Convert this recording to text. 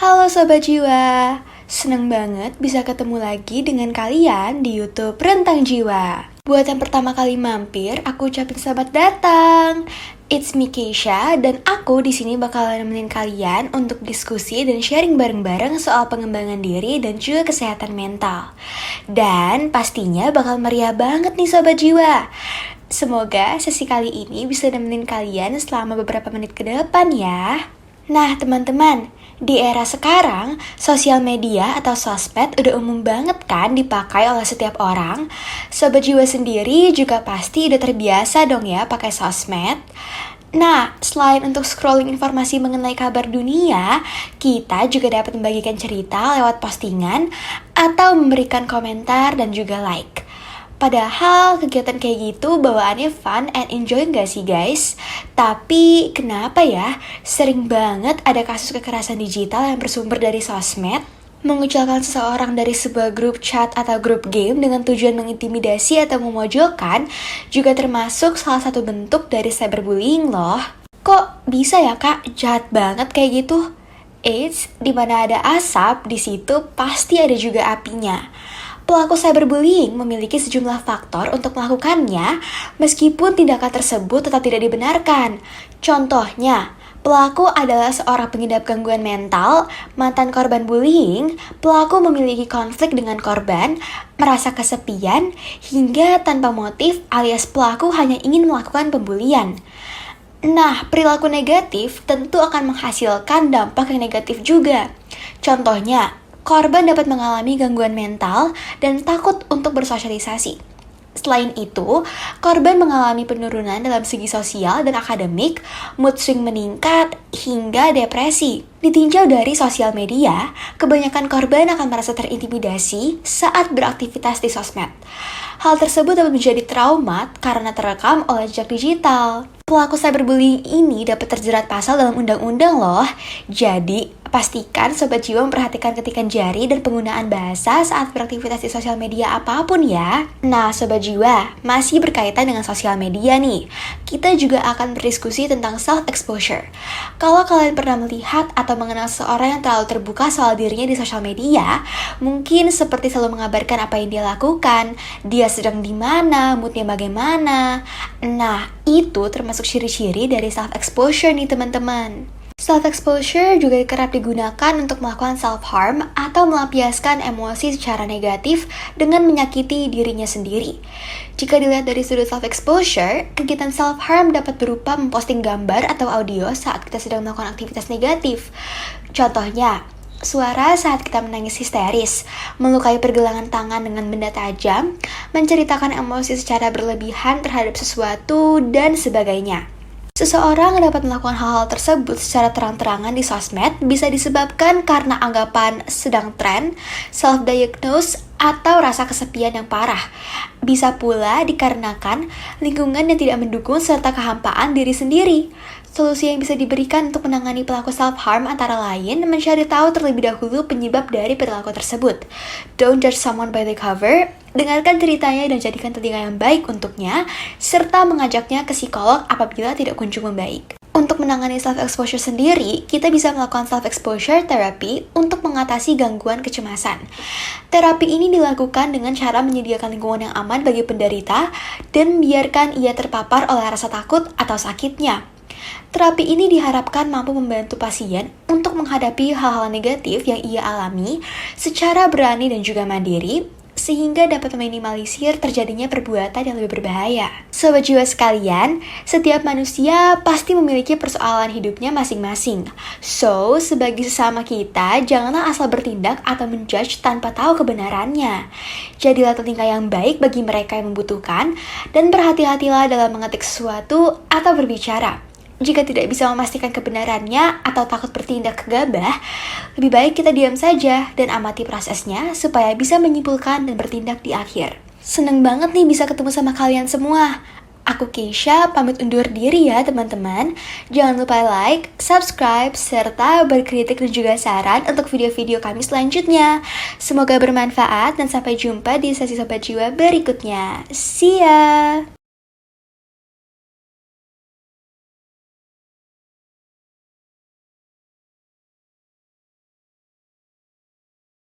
Halo Sobat Jiwa, seneng banget bisa ketemu lagi dengan kalian di YouTube Rentang Jiwa. Buat yang pertama kali mampir, aku ucapin selamat datang. It's me Keisha dan aku di sini bakal nemenin kalian untuk diskusi dan sharing bareng-bareng soal pengembangan diri dan juga kesehatan mental. Dan pastinya bakal meriah banget nih Sobat Jiwa. Semoga sesi kali ini bisa nemenin kalian selama beberapa menit ke depan ya. Nah teman-teman, di era sekarang, sosial media atau sosmed udah umum banget kan dipakai oleh setiap orang. Sobat Jiwa sendiri juga pasti udah terbiasa dong ya pakai sosmed. Nah, selain untuk scrolling informasi mengenai kabar dunia, kita juga dapat membagikan cerita lewat postingan atau memberikan komentar dan juga like. Padahal kegiatan kayak gitu bawaannya fun and enjoy gak sih guys? Tapi kenapa ya sering banget ada kasus kekerasan digital yang bersumber dari sosmed? Mengucilkan seseorang dari sebuah grup chat atau grup game dengan tujuan mengintimidasi atau memojokkan juga termasuk salah satu bentuk dari cyberbullying loh. Kok bisa ya kak jahat banget kayak gitu? Eits, dimana ada asap, di situ pasti ada juga apinya. Pelaku cyberbullying memiliki sejumlah faktor untuk melakukannya, meskipun tindakan tersebut tetap tidak dibenarkan. Contohnya, pelaku adalah seorang pengidap gangguan mental, mantan korban bullying, pelaku memiliki konflik dengan korban, merasa kesepian, hingga tanpa motif alias pelaku hanya ingin melakukan pembulian. Nah, perilaku negatif tentu akan menghasilkan dampak yang negatif juga. Contohnya, korban dapat mengalami gangguan mental dan takut untuk bersosialisasi. Selain itu, korban mengalami penurunan dalam segi sosial dan akademik, mood swing meningkat, hingga depresi. Ditinjau dari sosial media, kebanyakan korban akan merasa terintimidasi saat beraktivitas di sosmed. Hal tersebut dapat menjadi trauma karena terekam oleh jejak digital. Pelaku cyberbullying ini dapat terjerat pasal dalam undang-undang loh. Jadi, pastikan Sobat Jiwa memperhatikan ketikan jari dan penggunaan bahasa saat beraktivitas di sosial media apapun ya. Nah Sobat Jiwa, masih berkaitan dengan sosial media nih. Kita juga akan berdiskusi tentang self-exposure. Kalau kalian pernah melihat atau mengenal seseorang yang terlalu terbuka soal dirinya di sosial media, mungkin seperti selalu mengabarkan apa yang dia lakukan, dia sedang di mana, moodnya bagaimana. Nah, itu termasuk ciri-ciri dari self-exposure nih teman-teman. Self-exposure juga kerap digunakan untuk melakukan self-harm atau melampiaskan emosi secara negatif dengan menyakiti dirinya sendiri. Jika dilihat dari sudut self-exposure, kegiatan self-harm dapat berupa memposting gambar atau audio saat kita sedang melakukan aktivitas negatif. Contohnya, suara saat kita menangis histeris, melukai pergelangan tangan dengan benda tajam, menceritakan emosi secara berlebihan terhadap sesuatu, dan sebagainya. Seseorang dapat melakukan hal-hal tersebut secara terang-terangan di sosmed bisa disebabkan karena anggapan sedang tren, self-diagnose, atau rasa kesepian yang parah. Bisa pula dikarenakan lingkungan yang tidak mendukung serta kehampaan diri sendiri. Solusi yang bisa diberikan untuk menangani pelaku self-harm antara lain mencari tahu terlebih dahulu penyebab dari perilaku tersebut. Don't judge someone by the cover. Dengarkan ceritanya dan jadikan telinga yang baik untuknya, serta mengajaknya ke psikolog apabila tidak kunjung membaik. Untuk menangani self-exposure sendiri, kita bisa melakukan self-exposure therapy untuk mengatasi gangguan kecemasan. Terapi ini dilakukan dengan cara menyediakan lingkungan yang aman bagi penderita dan membiarkan ia terpapar oleh rasa takut atau sakitnya. Terapi ini diharapkan mampu membantu pasien untuk menghadapi hal-hal negatif yang ia alami secara berani dan juga mandiri, sehingga dapat meminimalisir terjadinya perbuatan yang lebih berbahaya. Sobat Jiwa sekalian, setiap manusia pasti memiliki persoalan hidupnya masing-masing. So, sebagai sesama kita, janganlah asal bertindak atau menjudge tanpa tahu kebenarannya. Jadilah telinga yang baik bagi mereka yang membutuhkan, dan berhati-hatilah dalam mengetik sesuatu atau berbicara. Jika tidak bisa memastikan kebenarannya atau takut bertindak gegabah, lebih baik kita diam saja dan amati prosesnya supaya bisa menyimpulkan dan bertindak di akhir. Seneng banget nih bisa ketemu sama kalian semua. Aku Keisha, pamit undur diri ya teman-teman. Jangan lupa like, subscribe, serta berkritik dan juga saran untuk video-video kami selanjutnya. Semoga bermanfaat dan sampai jumpa di sesi Sobat Jiwa berikutnya. See ya!